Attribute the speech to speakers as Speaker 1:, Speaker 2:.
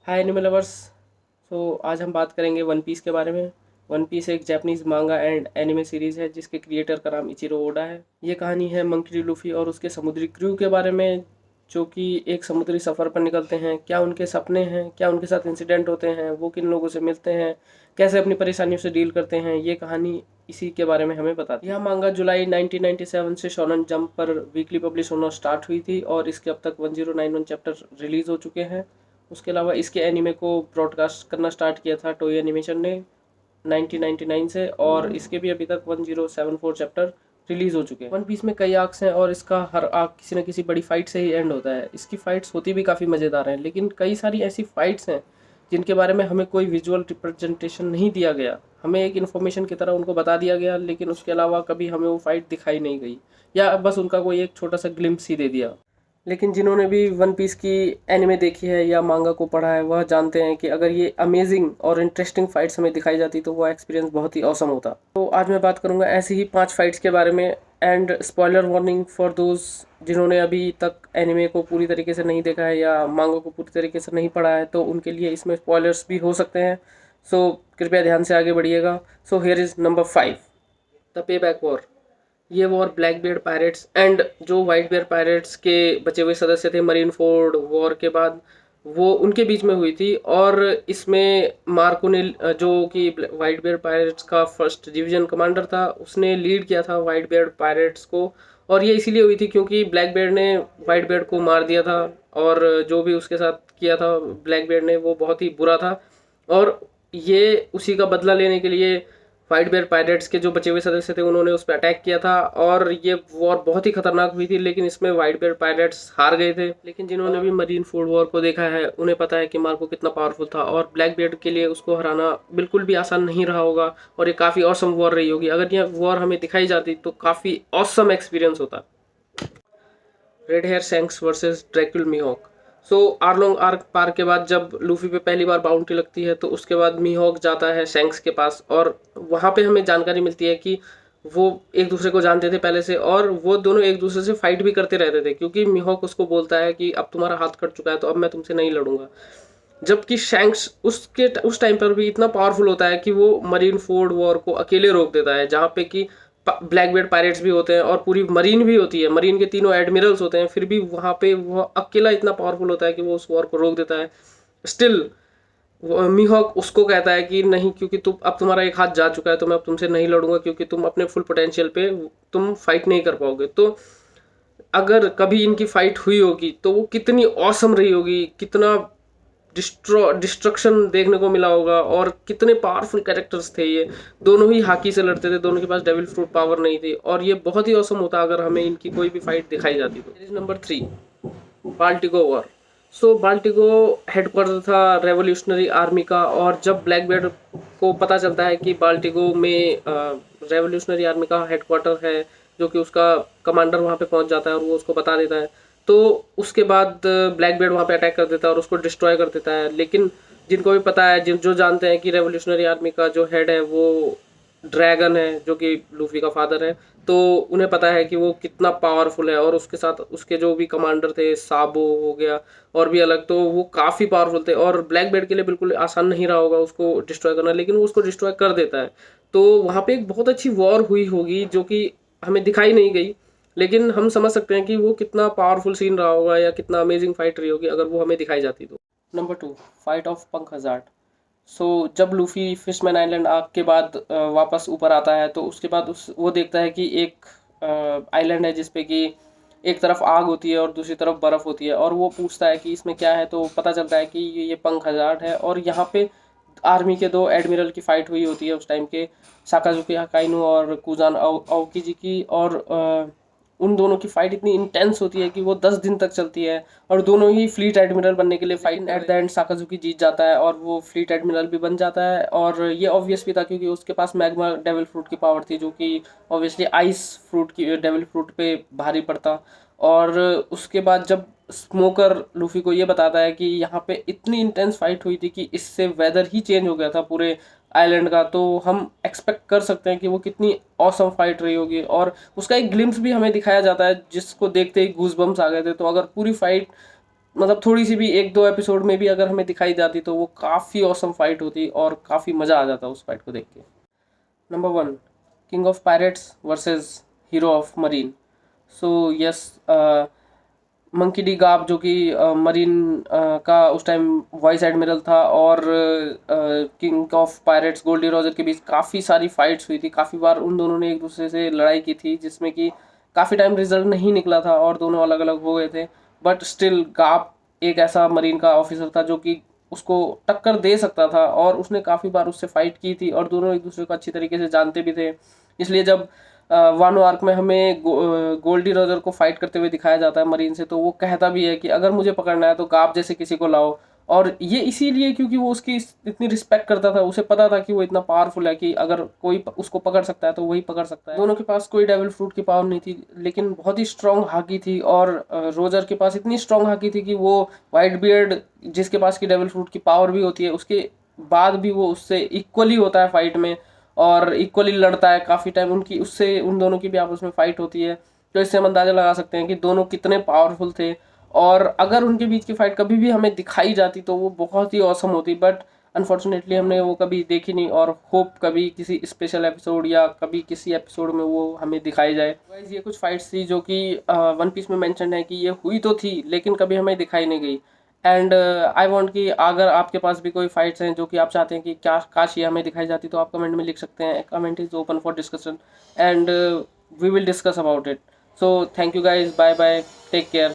Speaker 1: हाय anime lovers. आज हम बात करेंगे वन पीस के बारे में। वन पीस एक जापानीज मांगा एंड एनिमे सीरीज़ है जिसके क्रिएटर का नाम इचिरो ओडा है। ये कहानी है मंकी डी लूफी और उसके समुद्री क्रू के बारे में, जो कि एक समुद्री सफ़र पर निकलते हैं। क्या उनके सपने हैं, क्या उनके साथ इंसिडेंट होते हैं, वो किन लोगों से मिलते हैं, कैसे अपनी परेशानियों से डील करते हैं, ये कहानी इसी के बारे में हमें बताती है। यह मांगा जुलाई 1997 से शोनन जंप पर वीकली पब्लिश होना स्टार्ट हुई थी और इसके अब तक 1091 चैप्टर रिलीज़ हो चुके हैं। उसके अलावा इसके एनिमे को ब्रॉडकास्ट करना स्टार्ट किया था टोई एनिमेशन ने 1999 से, और इसके भी अभी तक 1074 चैप्टर रिलीज हो चुके हैं। वन पीस में कई आर्क्स हैं और इसका हर आर्क किसी न किसी बड़ी फाइट से ही एंड होता है। इसकी फाइट्स होती भी काफ़ी मज़ेदार हैं, लेकिन कई सारी ऐसी फाइट्स हैं जिनके बारे में हमें कोई विजुअल रिप्रेजेंटेशन नहीं दिया गया। हमें एक इन्फॉर्मेशन की तरह उनको बता दिया गया, लेकिन उसके अलावा कभी हमें वो फाइट दिखाई नहीं गई, या बस उनका कोई एक छोटा सा ग्लिम्प्स ही दे दिया। लेकिन जिन्होंने भी वन पीस की एनिमे देखी है या मांगा को पढ़ा है, वह जानते हैं कि अगर ये अमेजिंग और इंटरेस्टिंग फाइट्स हमें दिखाई जाती तो वो एक्सपीरियंस बहुत ही औसम होता। तो आज मैं बात करूंगा ऐसी ही 5 फाइट्स के बारे में। And spoiler warning for those जिन्होंने अभी तक एनिमे को पूरी तरीके से नहीं देखा है या मांगा को पूरी तरीके से नहीं पढ़ा है, तो उनके लिए इसमें स्पॉयलर्स भी हो सकते हैं। सो कृपया ध्यान से आगे बढ़िएगा। So here is number 5, the payback war. ये war Blackbeard Pirates and जो वाइट बियर पायरेट्स के बचे हुए सदस्य थे मरीन फोर्ड वॉर के बाद, वो उनके बीच में हुई थी। और इसमें मार्को ने, जो कि वाइट बियर पायरेट्स का फर्स्ट डिवीजन कमांडर था, उसने लीड किया था वाइट बियर्ड पायरेट्स को। और ये इसीलिए हुई थी क्योंकि ब्लैक बियर्ड ने वाइट बियर्ड को मार दिया था, और जो भी उसके साथ किया था ब्लैक बियर्ड ने वो बहुत ही बुरा था। और ये उसी का बदला लेने के लिए वाइट बेयर पायरेट्स के जो बचे हुए सदस्य थे उन्होंने उस पर अटैक किया था, और ये वॉर बहुत ही खतरनाक हुई थी। लेकिन इसमें वाइट बेयर पायरेट्स हार गए थे। लेकिन जिन्होंने भी मरीन फूड वॉर को देखा है उन्हें पता है कि मार्को कितना पावरफुल था, और ब्लैक बियर्ड के लिए उसको हराना बिल्कुल भी आसान नहीं रहा होगा, और ये काफ़ी ऑसम वॉर रही होगी। अगर यह वॉर हमें दिखाई जाती तो काफ़ी ऑसम एक्सपीरियंस होता। Red Hair Shanks versus Dracule Mihawk. Arlong arc पार के बाद जब लूफी पे पहली बार बाउंटी लगती है, तो उसके बाद मीहॉक जाता है शैंक्स के पास, और वहाँ पे हमें जानकारी मिलती है कि वो एक दूसरे को जानते थे पहले से, और वो दोनों एक दूसरे से फाइट भी करते रहते थे, क्योंकि मीहॉक उसको बोलता है कि अब तुम्हारा हाथ कट चुका है तो अब मैं तुमसे नहीं लड़ूंगा। जबकि शैंक्स उस टाइम पर भी इतना पावरफुल होता है कि वो मरीन फोर्ड वॉर को अकेले रोक देता है, जहाँ पे कि ब्लैक बेल्ट पायरेट्स भी होते हैं और पूरी मरीन भी होती है, मरीन के तीनों एडमिरल्स होते हैं, फिर भी वहाँ पे वो अकेला इतना पावरफुल होता है कि वो उस वॉर को रोक देता है। स्टिल मीहॉक उसको कहता है कि नहीं, क्योंकि अब तुम्हारा एक हाथ जा चुका है तो मैं अब तुमसे नहीं लड़ूंगा, क्योंकि तुम अपने फुल पोटेंशियल पे तुम फाइट नहीं कर पाओगे। तो अगर कभी इनकी फाइट हुई होगी तो वो कितनी ऑसम रही होगी, कितना डिस्ट्रक्शन देखने को मिला होगा, और कितने पावरफुल कैरेक्टर्स थे। ये दोनों ही हाकी से लड़ते थे, दोनों के पास डेविल फ्रूट पावर नहीं थी, और ये बहुत ही औसम होता अगर हमें इनकी कोई भी फाइट दिखाई जाती। तो नंबर 3, बाल्टिको वॉर। बाल्टिको हेडक्वार्टर था रेवोल्यूशनरी आर्मी का, और जब ब्लैक बेल्ट को पता चलता है कि बाल्टिको में रेवोल्यूशनरी आर्मी का हेडक्वार्टर है, जो कि उसका कमांडर वहाँ पे पहुँच जाता है और वो उसको बता देता है, तो उसके बाद ब्लैक बेल्ट वहाँ पे अटैक कर देता है और उसको डिस्ट्रॉय कर देता है। लेकिन जिनको भी पता है, जो जानते हैं कि रेवोल्यूशनरी आर्मी का जो हेड है वो ड्रैगन है, जो कि लूफी का फादर है, तो उन्हें पता है कि वो कितना पावरफुल है, और उसके साथ उसके जो भी कमांडर थे, साबो हो गया और भी अलग, तो वो काफ़ी पावरफुल थे, और ब्लैक बेल्ट के लिए बिल्कुल आसान नहीं रहा होगा उसको डिस्ट्रॉय करना, लेकिन वो उसको डिस्ट्रॉय कर देता है। तो वहाँ पे एक बहुत अच्छी वॉर हुई होगी जो कि हमें दिखाई नहीं गई, लेकिन हम समझ सकते हैं कि वो कितना पावरफुल सीन रहा होगा या कितना अमेजिंग फाइट रही होगी अगर वो हमें दिखाई जाती तो। नंबर 2, फाइट ऑफ पंख हजार्ड। जब लूफी फिशमैन आइलैंड आग के बाद वापस ऊपर आता है, तो उसके बाद वो देखता है कि एक आइलैंड है जिसपे कि एक तरफ आग होती है और दूसरी तरफ बर्फ़ होती है, और वो पूछता है कि इसमें क्या है, तो पता चलता है कि ये पंख हजार्ड है। और यहाँ पे आर्मी के 2 एडमिरल की फ़ाइट हुई होती है उस टाइम के, साकाजुकी हकाइनु और कुजान अओकी की। और उन दोनों की फ़ाइट इतनी इंटेंस होती है कि वो 10 दिन तक चलती है, और दोनों ही फ्लीट एडमिरल बनने के लिए फाइट। एट द एंड साकाजुकी जीत जाता है और वो फ्लीट एडमिरल भी बन जाता है, और ये ऑब्वियस भी था क्योंकि उसके पास मैग्मा डेविल फ्रूट की पावर थी, जो कि ऑब्वियसली आइस फ्रूट की डेविल फ्रूट पे भारी पड़ता। और उसके बाद जब स्मोकर लूफी को ये बताता है कि यहाँ पे इतनी इंटेंस फाइट हुई थी कि इससे वेदर ही चेंज हो गया था पूरे आइलैंड का, तो हम एक्सपेक्ट कर सकते हैं कि वो कितनी ऑसम फाइट रही होगी। और उसका एक ग्लिम्स भी हमें दिखाया जाता है जिसको देखते ही गूज बम्स आ गए थे। तो अगर पूरी फाइट मतलब थोड़ी सी भी 1-2 एपिसोड में भी अगर हमें दिखाई जाती तो वो काफ़ी ऑसम फाइट होती और काफ़ी मज़ा आ जाता उस फाइट को देख के। Number 1, king of pirates versus hero of marine. So yes, monkey D गाब जो कि मरीन का उस टाइम वाइस एडमिरल था, और king of pirates Gol D Roger के बीच काफ़ी सारी फाइट्स हुई थी। काफ़ी बार उन दोनों ने एक दूसरे से लड़ाई की थी, जिसमें कि काफ़ी टाइम रिजल्ट नहीं निकला था और दोनों अलग अलग हो गए थे। बट स्टिल गाब एक ऐसा मरीन का ऑफिसर था जो कि उसको टक्कर दे सकता था, और उसने काफ़ी बार उससे फाइट की थी और दोनों एक दूसरे को अच्छी तरीके से जानते भी थे। इसलिए जब वानो आर्क में हमें गोल्डी रोजर को फाइट करते हुए दिखाया जाता है मरीन से, तो वो कहता भी है कि अगर मुझे पकड़ना है तो गाब जैसे किसी को लाओ। और ये इसीलिए क्योंकि वो उसकी इतनी रिस्पेक्ट करता था, उसे पता था कि वो इतना पावरफुल है कि अगर कोई उसको पकड़ सकता है तो वही पकड़ सकता है। दोनों के पास कोई डेविल फ्रूट की पावर नहीं थी, लेकिन बहुत ही स्ट्रांग हाकी थी, और रोजर के पास इतनी स्ट्रांग हाकी थी कि वो वाइट बियर्ड जिसके पास की डेविल फ्रूट की पावर भी होती है, उसके बाद भी वो उससे इक्वली होता है फाइट में, और इक्वली लड़ता है काफ़ी टाइम। उनकी उससे उन दोनों की भी आपस में फाइट होती है, तो इससे हम अंदाज़ा लगा सकते हैं कि दोनों कितने पावरफुल थे। और अगर उनके बीच की फाइट कभी भी हमें दिखाई जाती तो वो बहुत ही औसम होती, बट अनफॉर्चुनेटली हमने वो कभी देखी नहीं, और होप कभी किसी स्पेशल एपिसोड या कभी किसी एपिसोड में वो हमें दिखाई जाए। गाइस, ये कुछ फाइट्स थी जो कि वन पीस में मेंशन है कि ये हुई तो थी लेकिन कभी हमें दिखाई नहीं गई। एंड आई वांट कि अगर आपके पास भी कोई फाइट्स हैं जो कि आप चाहते हैं कि क्या काश ये हमें दिखाई जाती, तो आप कमेंट में लिख सकते हैं। Comment is open for discussion, and we will discuss about it. So thank you guys, bye bye, take care.